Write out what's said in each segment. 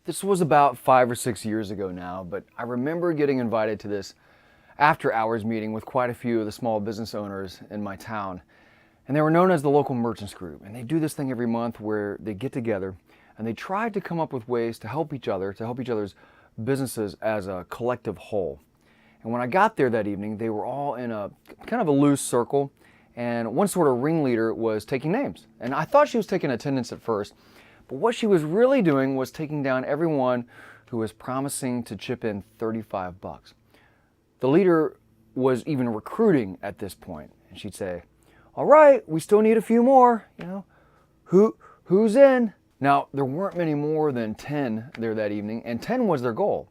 This was about 5 or 6 years ago now, but I remember getting invited to this after hours meeting with quite a few of the small business owners in my town. And they were known as the local merchants group. And they do this thing every month where they get together and they try to come up with ways to help each other, to help each other's businesses as a collective whole. And when I got there that evening, they were all in a kind of a loose circle, and one sort of ringleader was taking names. And I thought she was taking attendance at first, but what she was really doing was taking down everyone who was promising to chip in 35 bucks. The leader was even recruiting at this point, and she'd say, "All right, we still need a few more, who's in?" Now, there weren't many more than 10 there that evening, and 10 was their goal.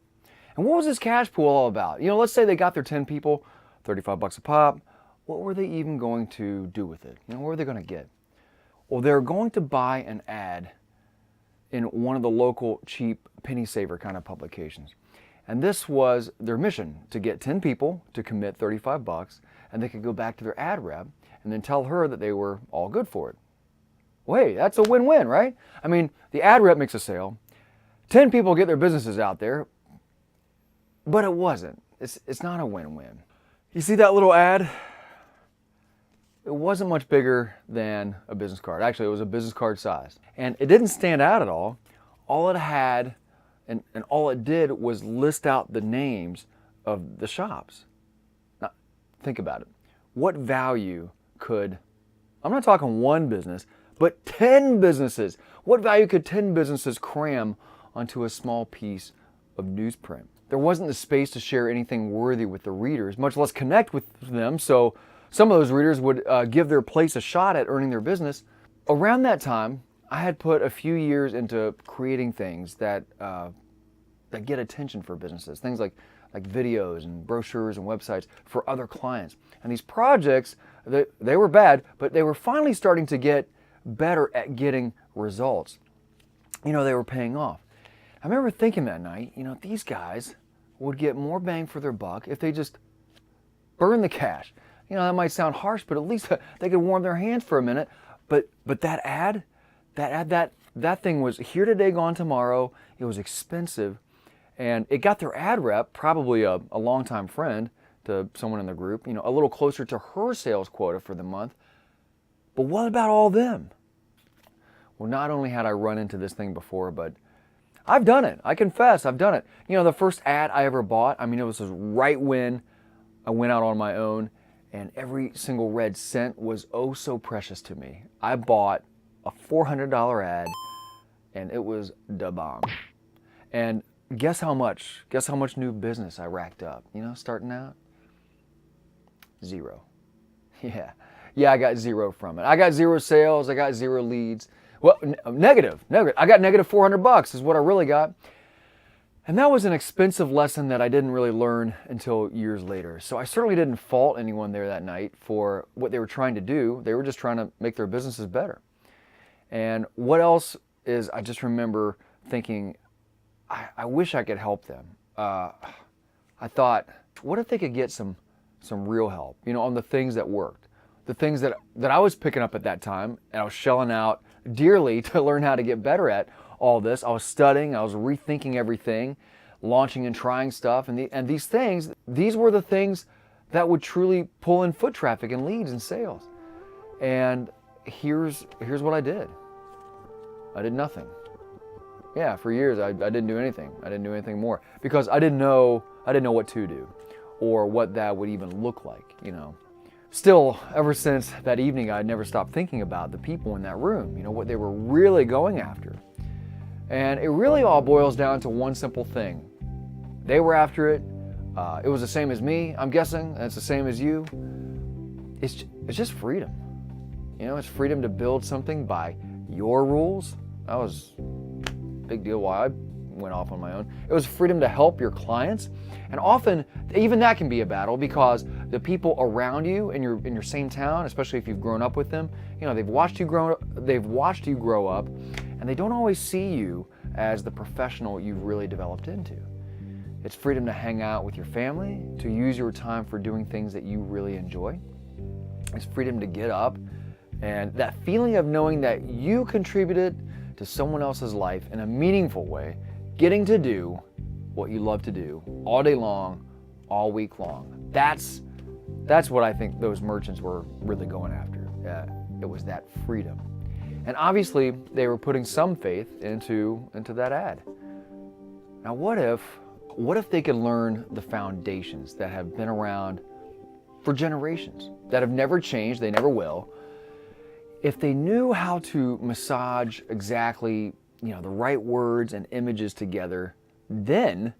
And what was this cash pool all about? Let's say they got their 10 people, 35 bucks a pop. What were they even going to do with it? What were they going to get? Well, they're going to buy an ad in one of the local cheap penny saver kind of publications. And this was their mission, to get 10 people to commit 35 bucks, and they could go back to their ad rep and then tell her that they were all good for it. Well, hey, that's a win-win, right? I mean, the ad rep makes a sale, 10 people get their businesses out there, but it wasn't. It's not a win-win. You see that little ad? It wasn't much bigger than a business card. Actually, it was a business card size. And it didn't stand out at all. All it had and all it did was list out the names of the shops. Now, think about it. What value could, I'm not talking one business, but 10 businesses. What value could 10 businesses cram onto a small piece of newsprint? There wasn't the space to share anything worthy with the readers, much less connect with them, so some of those readers would give their place a shot at earning their business. Around that time, I had put a few years into creating things that get attention for businesses, things like videos and brochures and websites for other clients. And these projects, they were bad, but they were finally starting to get better at getting results. They were paying off. I remember thinking that night, these guys would get more bang for their buck if they just burn the cash. That might sound harsh, but at least they could warm their hands for a minute. But that thing was here today, gone tomorrow. It was expensive, and it got their ad rep, probably a longtime friend to someone in the group, a little closer to her sales quota for the month. But what about all them? Well, not only had I run into this thing before, but I've done it. I confess, I've done it. The first ad I ever bought, it was right when I went out on my own, and every single red cent was oh so precious to me. I bought a $400 ad, and it was da bomb. And guess how much new business I racked up, starting out? Zero. Yeah, I got zero from it. I got zero sales, I got zero leads. Well, negative. I got negative 400 bucks is what I really got. And that was an expensive lesson that I didn't really learn until years later. So I certainly didn't fault anyone there that night for what they were trying to do. They were just trying to make their businesses better. And what else is, I just remember thinking, I wish I could help them. I thought, what if they could get some real help, on the things that worked, the things that I was picking up at that time, and I was shelling out dearly to learn how to get better at all this. I was studying, I was rethinking everything, launching and trying stuff, and these were the things that would truly pull in foot traffic and leads and sales. And here's what I did. I did nothing. Yeah, for years I didn't do anything. I didn't do anything more because I didn't know what to do or what that would even look like, Still, ever since that evening, I'd never stopped thinking about the people in that room, what they were really going after. And it really all boils down to one simple thing. They were after it. It was the same as me, I'm guessing, and it's the same as you. It's just freedom. It's freedom to build something by your rules. That was a big deal why I went off on my own. It was freedom to help your clients. And often, even that can be a battle because the people around you in your same town, especially if you've grown up with them, they've watched you grow up, and they don't always see you as the professional you've really developed into. It's freedom to hang out with your family, to use your time for doing things that you really enjoy. It's freedom to get up, and that feeling of knowing that you contributed to someone else's life in a meaningful way getting to do what you love to do all day long, all week long. That's what I think those merchants were really going after. It was that freedom. And obviously, they were putting some faith into that ad. Now, what if they could learn the foundations that have been around for generations, that have never changed, they never will? If they knew how to massage exactly, the right words and images together, then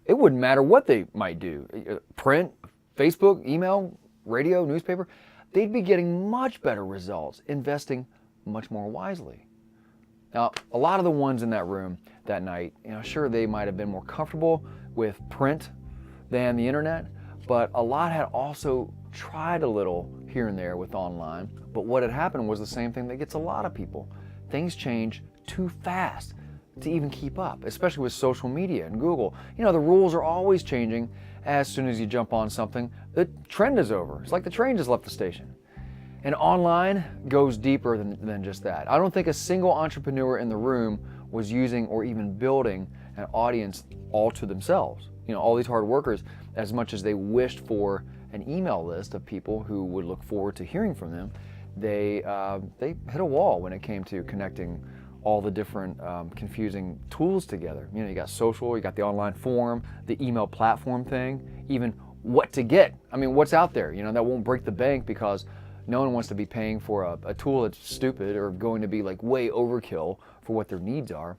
it wouldn't matter what they might do. Print, Facebook, email, radio, newspaper, they'd be getting much better results, investing much more wisely. Now, a lot of the ones in that room that night, sure, they might have been more comfortable with print than the internet, but a lot had also tried a little here and there with online. But what had happened was the same thing that gets a lot of people. Things change too fast to even keep up, especially with social media and Google. The rules are always changing. As soon as you jump on something, the trend is over. It's like the train just left the station. And online goes deeper than just that. I don't think a single entrepreneur in the room was using or even building an audience all to themselves. All these hard workers, as much as they wished for an email list of people who would look forward to hearing from them, they hit a wall when it came to connecting all the different confusing tools together. You got social, you got the online form, the email platform thing, even what to get. What's out there, that won't break the bank because no one wants to be paying for a tool that's stupid or going to be like way overkill for what their needs are.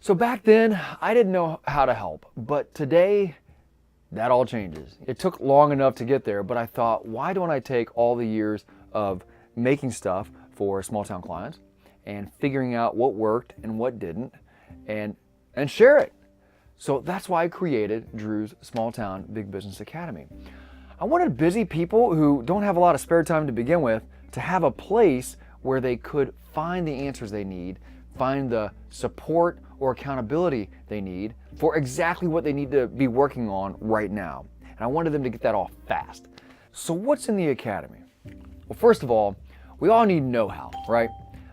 So back then, I didn't know how to help, but today, that all changes. It took long enough to get there, but I thought, why don't I take all the years of making stuff for small town clients and figuring out what worked and what didn't and share it. So that's why I created Drew's Small Town Big Business Academy. I wanted busy people who don't have a lot of spare time to begin with to have a place where they could find the answers they need, find the support or accountability they need for exactly what they need to be working on right now. And I wanted them to get that off fast. So what's in the Academy? Well, first of all, we all need know-how, right?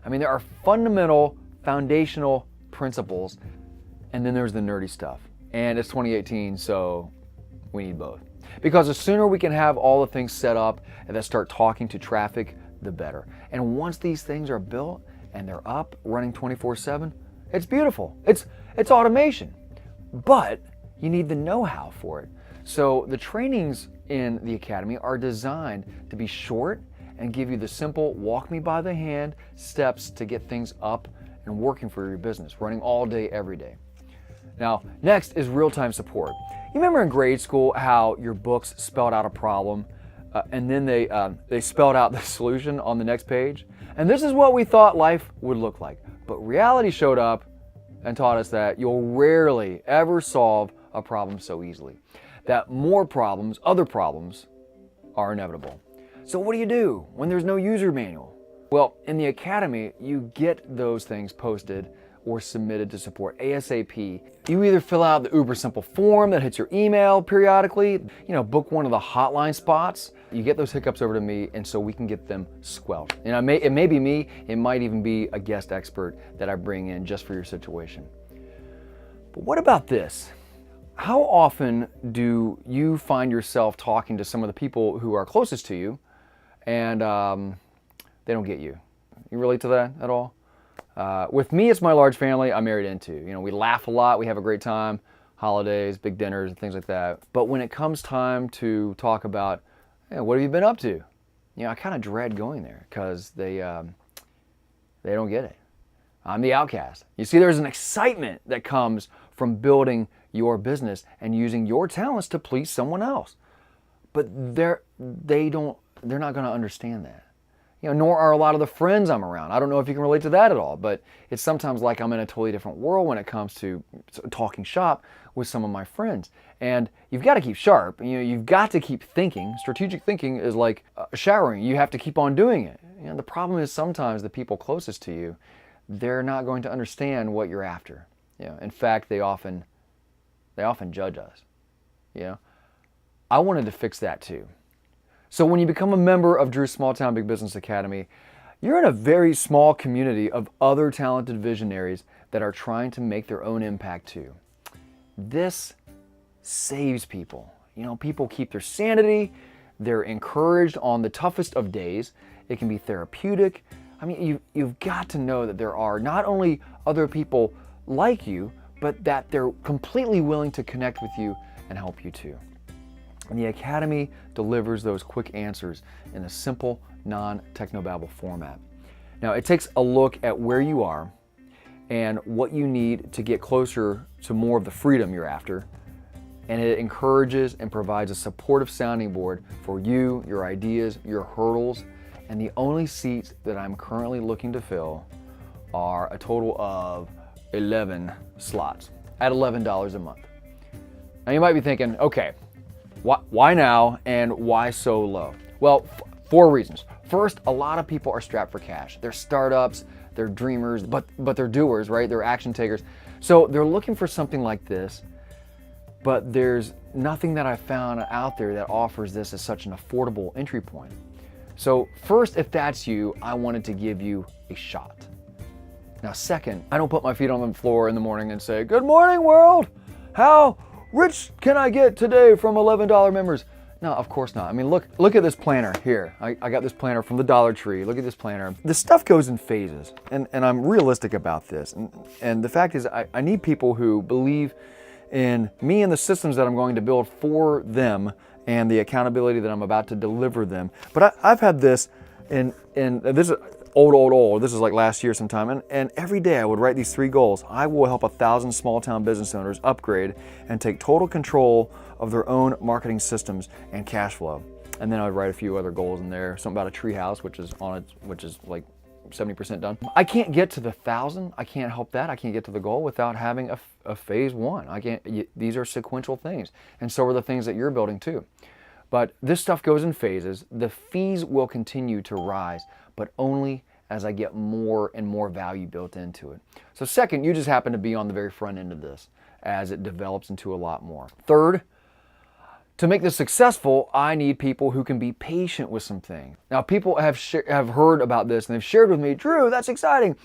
There are fundamental, foundational principles, and then there's the nerdy stuff. And it's 2018, so we need both. Because the sooner we can have all the things set up and then start talking to traffic, the better. And once these things are built and they're up, running 24/7, it's beautiful. It's automation. But you need the know-how for it. So the trainings in the Academy are designed to be short and give you the simple walk me by the hand steps to get things up and working for your business, running all day, every day. Now, next is real-time support. You remember in grade school how your books spelled out a problem and then they spelled out the solution on the next page? And this is what we thought life would look like. But reality showed up and taught us that you'll rarely ever solve a problem so easily. That more problems, other problems, are inevitable. So what do you do when there's no user manual? Well, in the Academy, you get those things posted or submitted to support ASAP. You either fill out the uber simple form that hits your email periodically, book one of the hotline spots. You get those hiccups over to me, and so we can get them squelched. It may be me, it might even be a guest expert that I bring in just for your situation. But what about this? How often do you find yourself talking to some of the people who are closest to you and they don't get you? You relate to that at all? With me, it's my large family I'm married into. We laugh a lot, we have a great time, holidays, big dinners, and things like that. But when it comes time to talk about, what have you been up to? I kind of dread going there because they don't get it. I'm the outcast. You see, there's an excitement that comes from building your business and using your talents to please someone else. But they're not going to understand that. Nor are a lot of the friends I'm around. I don't know if you can relate to that at all, but it's sometimes like I'm in a totally different world when it comes to talking shop with some of my friends. And you've got to keep sharp. You've got to keep thinking. Strategic thinking is like showering. You have to keep on doing it. The problem is sometimes the people closest to you, they're not going to understand what you're after. In fact, they often judge us. I wanted to fix that too. So when you become a member of Drew's Small Town Big Business Academy, you're in a very small community of other talented visionaries that are trying to make their own impact too. This saves people. You know, people keep their sanity, they're encouraged on the toughest of days. It can be therapeutic. I mean, you've got to know that there are not only other people like you, but that they're completely willing to connect with you and help you too. And the Academy delivers those quick answers in a simple, non-technobabble format. Now, it takes a look at where you are and what you need to get closer to more of the freedom you're after. And it encourages and provides a supportive sounding board for you, your ideas, your hurdles. And the only seats that I'm currently looking to fill are a total of 11 slots at $11 a month. Now you might be thinking, okay, why now and why so low? Well, 4 reasons. First, a lot of people are strapped for cash. They're startups, they're dreamers, but they're doers, right? They're action takers. So they're looking for something like this, but there's nothing that I found out there that offers this as such an affordable entry point. So first, if that's you, I wanted to give you a shot. Now second, I don't put my feet on the floor in the morning and say, "Good morning, world. How rich can I get today from $11 members?" No, of course not. I mean, look at this planner here. I got this planner from the Dollar Tree. Look at this planner. This stuff goes in phases, and I'm realistic about this. And the fact is, I need people who believe in me and the systems that I'm going to build for them and the accountability that I'm about to deliver them. But I've had this, and this is old. This is like last year sometime. And every day I would write these 3 goals. I will help 1,000 small town business owners upgrade and take total control of their own marketing systems and cash flow. And then I would write a few other goals in there. Something about a tree house, which is like 70% done. I can't get to the 1,000. I can't help that. I can't get to the goal without having a phase 1. These are sequential things. And so are the things that you're building too. But this stuff goes in phases. The fees will continue to rise, but only as I get more and more value built into it. So second, you just happen to be on the very front end of this as it develops into a lot more. Third, to make this successful, I need people who can be patient with some things. Now, people have heard about this and they've shared with me, "Drew, that's exciting.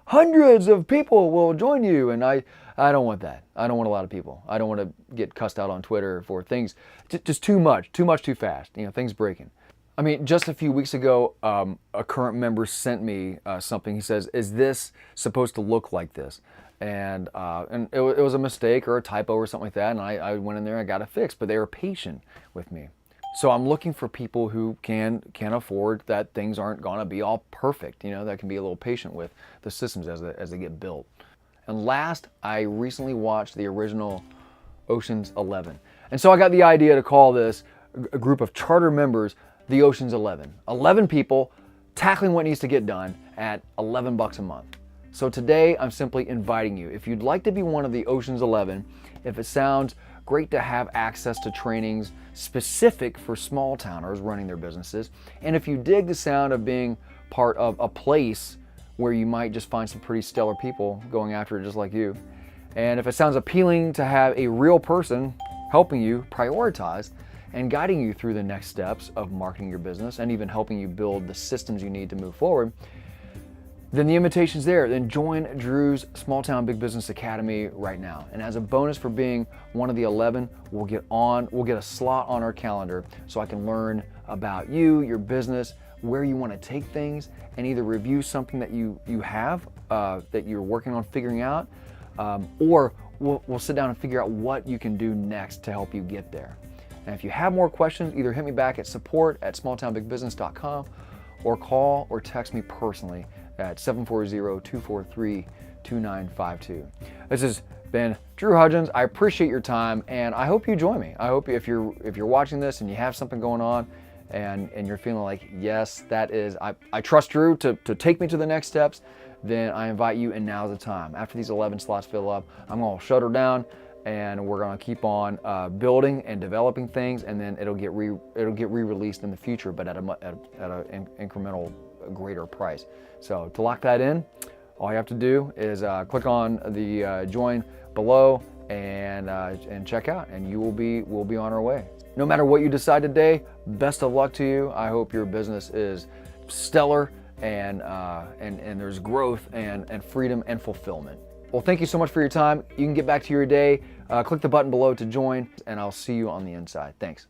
Hundreds of people will join you." And I don't want that. I don't want a lot of people. I don't want to get cussed out on Twitter for things, just too much, too fast, things breaking. I mean, just a few weeks ago, a current member sent me something. He says, "Is this supposed to look like this?" And it was a mistake or a typo or something like that. And I went in there and I got it fixed, but they were patient with me. So I'm looking for people who can afford that things aren't gonna be all perfect, that can be a little patient with the systems as they get built. And last, I recently watched the original Ocean's 11. And so I got the idea to call this a group of charter members the Ocean's 11. 11 people tackling what needs to get done at $11 a month. So today, I'm simply inviting you. If you'd like to be one of the Ocean's 11, if it sounds great to have access to trainings specific for small towners running their businesses, and if you dig the sound of being part of a place where you might just find some pretty stellar people going after it just like you, and if it sounds appealing to have a real person helping you prioritize and guiding you through the next steps of marketing your business and even helping you build the systems you need to move forward, then the invitation's there. Then join Drew's Small Town Big Business Academy right now. And as a bonus for being one of the 11, we'll get a slot on our calendar so I can learn about you, your business, where you want to take things, and either review something that you have that you're working on figuring out, or we'll sit down and figure out what you can do next to help you get there. And if you have more questions, either hit me back at support@smalltownbigbusiness.com or call or text me personally at 740-243-2952. This has been Drew Hudgens. I appreciate your time, and I hope you join me. I hope if you're watching this and you have something going on and you're feeling like, yes, that is, I trust Drew to take me to the next steps, then I invite you, and now's the time. After these 11 slots fill up, I'm gonna shut her down, and we're gonna keep on building and developing things, and then it'll get re-released in the future, but at an incremental greater price. So to lock that in, all you have to do is click on the join below and check out, and we'll be on our way. No matter what you decide today, best of luck to you. I hope your business is stellar and there's growth and freedom and fulfillment. Well, thank you so much for your time. You can get back to your day. Click the button below to join, and I'll see you on the inside. Thanks.